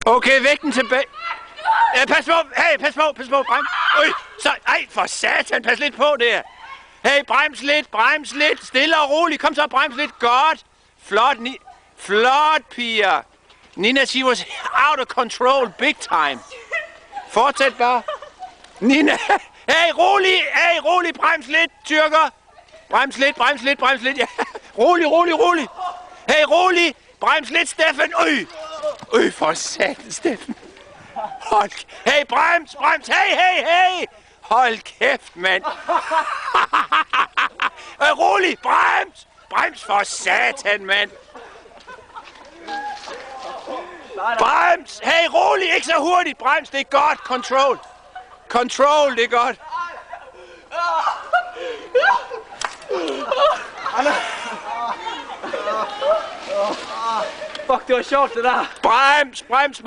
Okay, væk den tilbage. Pas på, hey, pas på, brems. Så, for satan, pas lidt på der. Hey, brems lidt, stille og roligt. Kom så, brems lidt, godt. Flot, piger. Nina, she was out of control, big time. Fortsæt bare. Nina, hey, rolig, brems lidt, tyrker. Brems lidt, ja. Rolig. Hey, rolig, brems lidt, Steffen. For satan, Steffen. Hey, brems, hey. Hold kæft, mand. Rolig, brems for satan, mand. Brems, hey, rolig, ikke så hurtigt. Brems, det er godt, control, det er godt. Fuck, det var sjovt, det der. Brems.